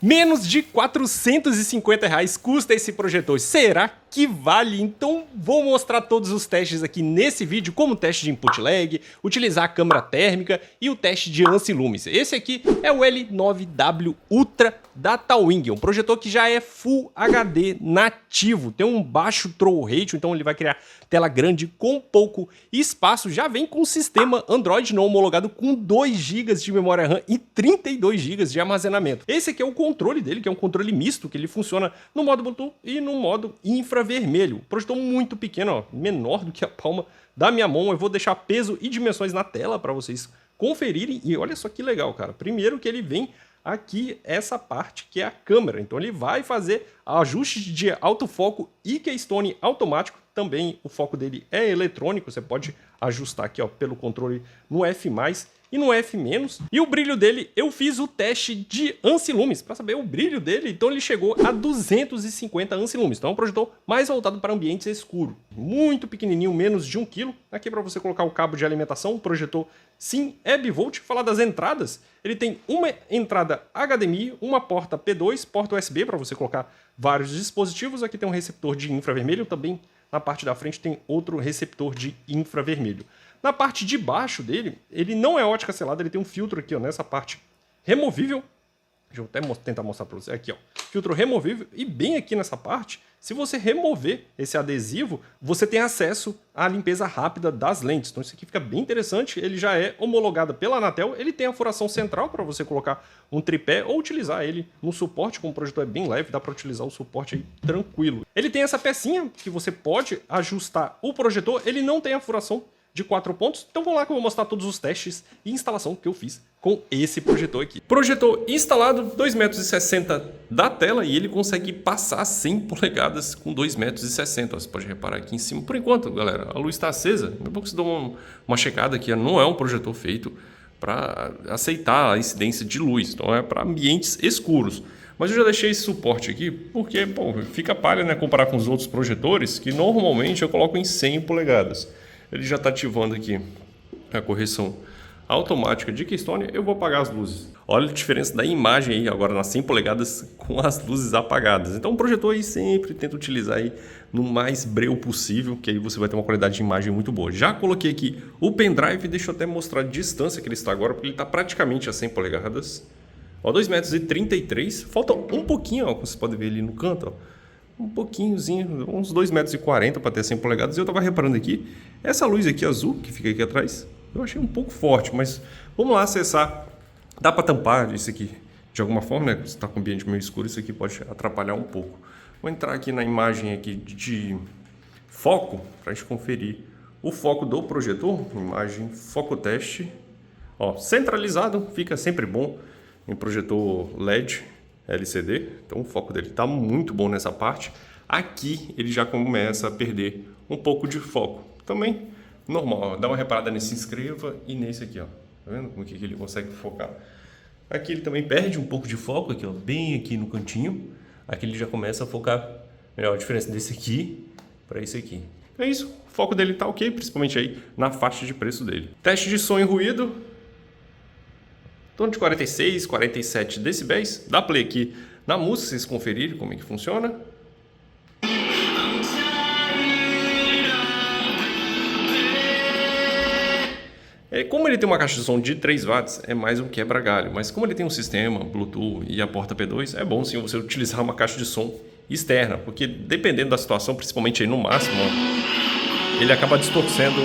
Menos de R$450 custa esse projetor. Será que vale? Então vou mostrar todos os testes aqui nesse vídeo, como o teste de input lag, utilizar a câmera térmica e o teste de lance-lumes. Esse aqui é o L9W Ultra da Tawing, um projetor que já é Full HD nativo, tem um baixo throw rate, então ele vai criar tela grande com pouco espaço, já vem com sistema Android não homologado com 2 GB de memória RAM e 32 GB de armazenamento. Esse aqui é o controle dele, que é um controle misto, que ele funciona no modo Bluetooth e no modo infravermelho. Projetor muito pequeno, ó, menor do que a palma da minha mão. Eu vou deixar peso e dimensões na tela para vocês conferirem. E olha só que legal, cara. Primeiro que ele vem aqui essa parte que é a câmera. Então ele vai fazer ajustes de autofoco e keystone automático. Também o foco dele é eletrônico. Você pode ajustar aqui, ó, pelo controle no F+, e no F-. E o brilho dele, eu fiz o teste de ANSI-lumes para saber o brilho dele, então ele chegou a 250 ANSI-lumes. Então é um projetor mais voltado para ambientes escuros. Muito pequenininho, menos de 1 kg. Aqui para você colocar o cabo de alimentação, o projetor sim é bivolt. Falar das entradas, ele tem uma entrada HDMI, uma porta P2, porta USB para você colocar vários dispositivos. Aqui tem um receptor de infravermelho, também na parte da frente tem outro receptor de infravermelho. Na parte de baixo dele, ele não é ótica selada, ele tem um filtro aqui, ó, nessa parte removível. Deixa eu até tentar mostrar para você. Aqui, ó, filtro removível. E bem aqui nessa parte, se você remover esse adesivo, você tem acesso à limpeza rápida das lentes. Então isso aqui fica bem interessante. Ele já é homologado pela Anatel. Ele tem a furação central para você colocar um tripé ou utilizar ele no suporte. Como o projetor é bem leve, dá para utilizar o suporte aí tranquilo. Ele tem essa pecinha que você pode ajustar o projetor. Ele não tem a furação de 4 pontos, então vamos lá que eu vou mostrar todos os testes e instalação que eu fiz com esse projetor aqui. Projetor instalado, 2,60 m da tela e ele consegue passar 100 polegadas com 2,60 m. Você pode reparar aqui em cima. Por enquanto, galera, a luz está acesa. Daqui a pouco você dá uma checada aqui. Não é um projetor feito para aceitar a incidência de luz, então é para ambientes escuros. Mas eu já deixei esse suporte aqui porque, bom, fica palha, né, comparar com os outros projetores que normalmente eu coloco em 100 polegadas. Ele já está ativando aqui a correção automática de keystone. Eu vou apagar as luzes. Olha a diferença da imagem aí agora nas 100 polegadas com as luzes apagadas. Então o projetor aí sempre tenta utilizar aí no mais breu possível, que aí você vai ter uma qualidade de imagem muito boa. Já coloquei aqui o pendrive, deixa eu até mostrar a distância que ele está agora, porque ele está praticamente a 100 polegadas. Ó, 2,33 m. Falta um pouquinho, ó, como vocês podem ver ali no canto, ó. Um pouquinhozinho, uns 2,40 m para ter 100 polegadas. Eu estava reparando aqui, essa luz aqui azul que fica aqui atrás, eu achei um pouco forte, mas vamos lá acessar. Dá para tampar isso aqui de alguma forma, né? Se está com o ambiente meio escuro, isso aqui pode atrapalhar um pouco. Vou entrar aqui na imagem aqui de foco para a gente conferir o foco do projetor. Imagem foco teste. Ó, centralizado, fica sempre bom em projetor LED. LCD, então o foco dele está muito bom nessa parte. Aqui ele já começa a perder um pouco de foco. Também normal, ó, dá uma reparada nesse inscreva e nesse aqui, ó. Tá vendo como que ele consegue focar? Aqui ele também perde um pouco de foco, aqui, ó, bem aqui no cantinho. Aqui ele já começa a focar melhor. A diferença desse aqui para esse aqui. É isso, o foco dele tá ok, principalmente aí na faixa de preço dele. Teste de som e ruído. Em torno de 46, 47 decibéis. Dá play aqui na música, vocês conferirem como é que funciona. Como ele tem uma caixa de som de 3 watts, é mais um quebra-galho. Mas como ele tem um sistema Bluetooth e a porta P2, é bom sim você utilizar uma caixa de som externa. Porque dependendo da situação, principalmente aí no máximo, ó, ele acaba distorcendo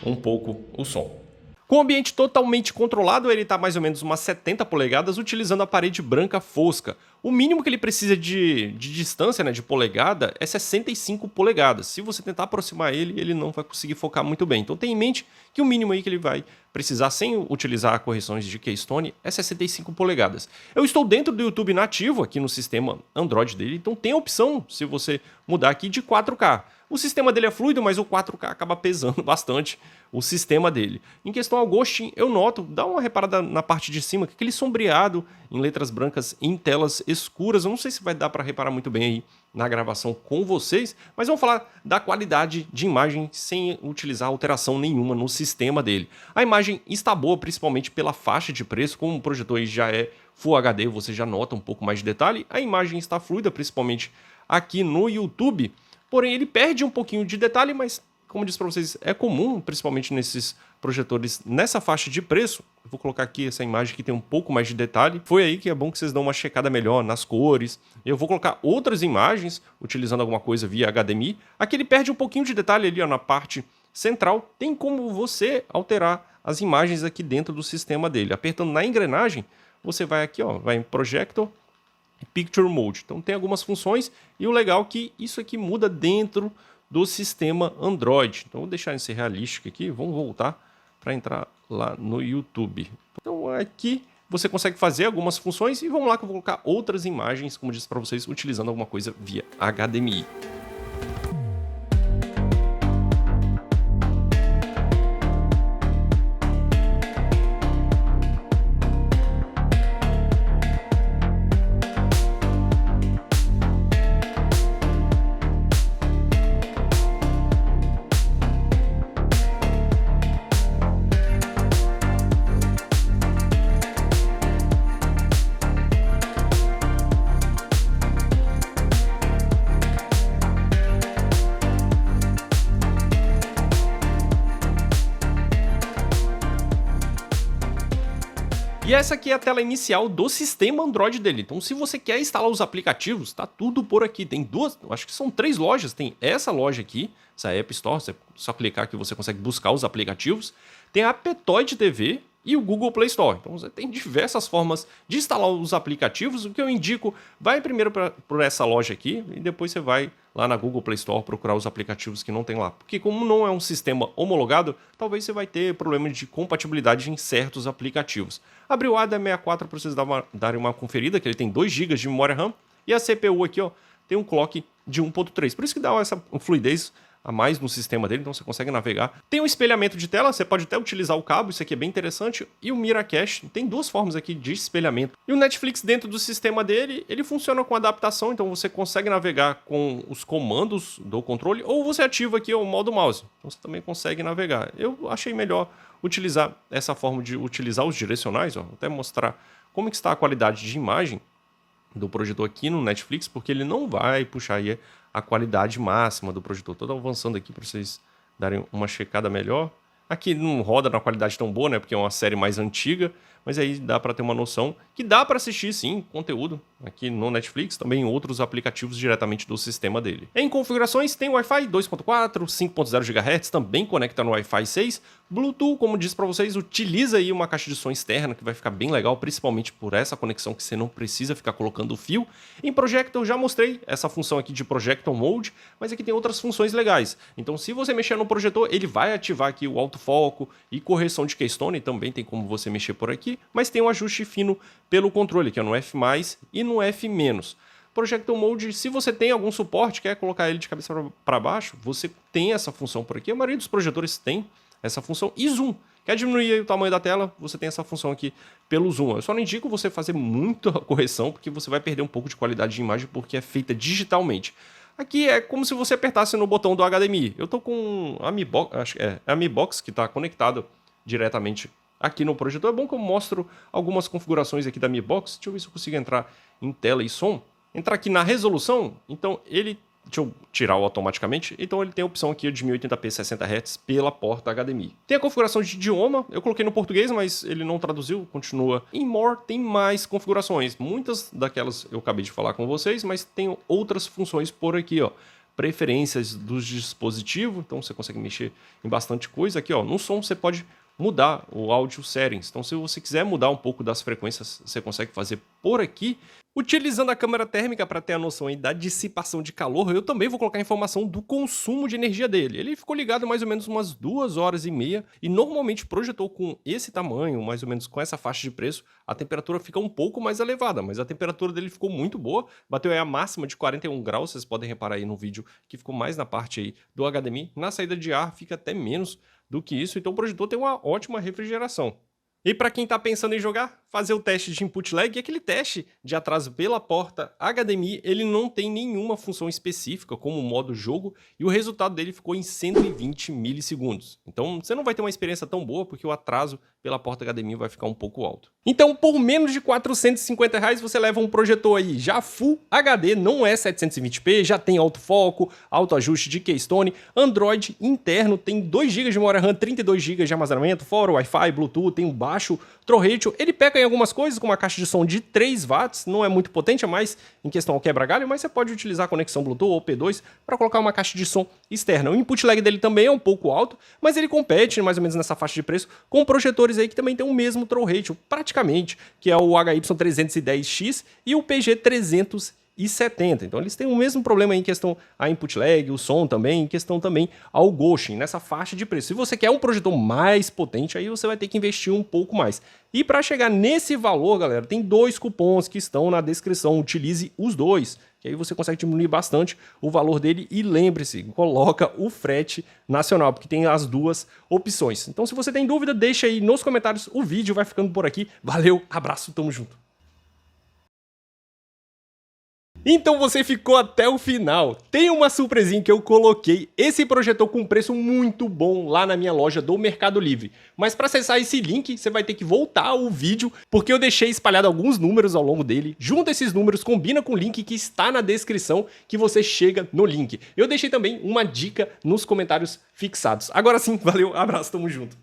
um pouco o som. Com o ambiente totalmente controlado, ele está mais ou menos umas 70 polegadas utilizando a parede branca fosca. O mínimo que ele precisa de distância, né, de polegada, é 65 polegadas. Se você tentar aproximar ele, ele não vai conseguir focar muito bem. Então tenha em mente que o mínimo aí que ele vai precisar, sem utilizar correções de keystone, é 65 polegadas. Eu estou dentro do YouTube nativo aqui no sistema Android dele, então tem a opção, se você mudar aqui, de 4K. O sistema dele é fluido, mas o 4K acaba pesando bastante o sistema dele. Em questão ao ghosting, eu noto, dá uma reparada na parte de cima, que aquele sombreado em letras brancas em telas escuras. Eu não sei se vai dar para reparar muito bem aí na gravação com vocês, mas vamos falar da qualidade de imagem sem utilizar alteração nenhuma no sistema dele. A imagem está boa, principalmente pela faixa de preço, como o projetor já é Full HD você já nota um pouco mais de detalhe, a imagem está fluida, principalmente aqui no YouTube, porém ele perde um pouquinho de detalhe, mas como eu disse para vocês, é comum, principalmente nesses projetores nessa faixa de preço. Eu vou colocar aqui essa imagem que tem um pouco mais de detalhe. Foi aí que é bom que vocês dão uma checada melhor nas cores. Eu vou colocar outras imagens, utilizando alguma coisa via HDMI. Aqui ele perde um pouquinho de detalhe ali ó, na parte central. Tem como você alterar as imagens aqui dentro do sistema dele. Apertando na engrenagem, você vai aqui, ó, vai em Projector e Picture Mode. Então tem algumas funções e o legal é que isso aqui muda dentro do sistema Android. Então vou deixar esse realístico aqui, vamos voltar para entrar lá no YouTube. Então aqui você consegue fazer algumas funções e vamos lá que eu vou colocar outras imagens, como disse para vocês, utilizando alguma coisa via HDMI. E essa aqui é a tela inicial do sistema Android dele. Então se você quer instalar os aplicativos, tá tudo por aqui. Tem duas, acho que são 3 lojas. Tem essa loja aqui, essa App Store, você só clicar que você consegue buscar os aplicativos. Tem a Aptoide TV e o Google Play Store. Então você tem diversas formas de instalar os aplicativos. O que eu indico, vai primeiro por essa loja aqui e depois você vai lá na Google Play Store procurar os aplicativos que não tem lá. Porque como não é um sistema homologado, talvez você vai ter problema de compatibilidade em certos aplicativos. Abri o ADA64 para vocês darem uma conferida, que ele tem 2 GB de memória RAM e a CPU aqui ó, tem um clock de 1.3. Por isso que dá essa fluidez a mais no sistema dele, então você consegue navegar. Tem um espelhamento de tela, você pode até utilizar o cabo, isso aqui é bem interessante. E o Miracast, tem 2 formas aqui de espelhamento. E o Netflix dentro do sistema dele, ele funciona com adaptação, então você consegue navegar com os comandos do controle, ou você ativa aqui o modo mouse, então você também consegue navegar. Eu achei melhor utilizar essa forma de utilizar os direcionais, ó, vou até mostrar como que está a qualidade de imagem do projetor aqui no Netflix, porque ele não vai puxar aí a qualidade máxima do projetor. Estou avançando aqui para vocês darem uma checada melhor. Aqui não roda na qualidade tão boa, né? Porque é uma série mais antiga, mas aí dá para ter uma noção que dá para assistir sim conteúdo aqui no Netflix, também em outros aplicativos diretamente do sistema dele. Em configurações tem Wi-Fi 2.4, 5.0 GHz, também conecta no Wi-Fi 6, Bluetooth, como disse para vocês, utiliza aí uma caixa de som externa que vai ficar bem legal, principalmente por essa conexão que você não precisa ficar colocando o fio. Em Projector eu já mostrei essa função aqui de Projector Mode, mas aqui tem outras funções legais. Então se você mexer no projetor, ele vai ativar aqui o autofoco e correção de keystone, também tem como você mexer por aqui, mas tem um ajuste fino pelo controle, que é no F+, e no F-. Projector Mode, se você tem algum suporte, quer colocar ele de cabeça para baixo, você tem essa função por aqui. A maioria dos projetores tem essa função. E zoom, quer diminuir o tamanho da tela, você tem essa função aqui pelo zoom. Eu só não indico você fazer muita correção, porque você vai perder um pouco de qualidade de imagem, porque é feita digitalmente. Aqui é como se você apertasse no botão do HDMI. Eu estou com a Mi Box, acho que é a Mi Box que está conectado diretamente aqui no projetor. É bom que eu mostro algumas configurações aqui da Mi Box. Deixa eu ver se eu consigo entrar em tela e som. Entrar aqui na resolução, então ele... Deixa eu tirar o automaticamente. Então ele tem a opção aqui de 1080p 60 Hz pela porta HDMI. Tem a configuração de idioma. Eu coloquei no português, mas ele não traduziu. Continua. Em More tem mais configurações. Muitas daquelas eu acabei de falar com vocês, mas tem outras funções por aqui, ó. Preferências dos dispositivos. Então você consegue mexer em bastante coisa. Aqui, ó. No som você pode mudar o áudio settings. Então se você quiser mudar um pouco das frequências, você consegue fazer por aqui. Utilizando a câmera térmica para ter a noção aí da dissipação de calor, eu também vou colocar a informação do consumo de energia dele. Ele ficou ligado mais ou menos umas 2h30 e normalmente projetor com esse tamanho, mais ou menos com essa faixa de preço, a temperatura fica um pouco mais elevada, mas a temperatura dele ficou muito boa, bateu aí a máxima de 41 graus, vocês podem reparar aí no vídeo que ficou mais na parte aí do HDMI, na saída de ar fica até menos do que isso, então o projetor tem uma ótima refrigeração. E para quem está pensando em jogar, fazer o teste de input lag, e aquele teste de atraso pela porta HDMI, ele não tem nenhuma função específica como modo jogo, e o resultado dele ficou em 120 milissegundos. Então você não vai ter uma experiência tão boa, porque o atraso pela porta HDMI vai ficar um pouco alto. Então, por menos de R$450 você leva um projetor aí já Full HD, não é 720p, já tem autofoco, autoajuste de Keystone, Android interno, tem 2 GB de memória RAM, 32 GB de armazenamento, fora Wi-Fi, Bluetooth, tem um baixo Throw Ratio. Ele peca em algumas coisas, como uma caixa de som de 3 watts, não é muito potente, é mais em questão ao quebra-galho, mas você pode utilizar a conexão Bluetooth ou P2 para colocar uma caixa de som externa. O input lag dele também é um pouco alto, mas ele compete mais ou menos nessa faixa de preço com projetores aí que também tem o mesmo Throw Ratio, praticamente, que é o HY310X e o PG370. Então eles têm o mesmo problema aí em questão a input lag, o som também, em questão também ao ghosting, nessa faixa de preço. Se você quer um projetor mais potente, aí você vai ter que investir um pouco mais. E para chegar nesse valor, galera, tem 2 cupons que estão na descrição, utilize os 2, que aí você consegue diminuir bastante o valor dele. E lembre-se, coloca o frete nacional, porque tem as 2 opções. Então se você tem dúvida, deixa aí nos comentários. O vídeo vai ficando por aqui. Valeu, abraço, tamo junto. Então você ficou até o final. Tem uma surpresinha que eu coloquei esse projetor com preço muito bom lá na minha loja do Mercado Livre. Mas para acessar esse link, você vai ter que voltar ao vídeo, porque eu deixei espalhado alguns números ao longo dele. Junta esses números, combina com o link que está na descrição, que você chega no link. Eu deixei também uma dica nos comentários fixados. Agora sim, valeu, abraço, tamo junto.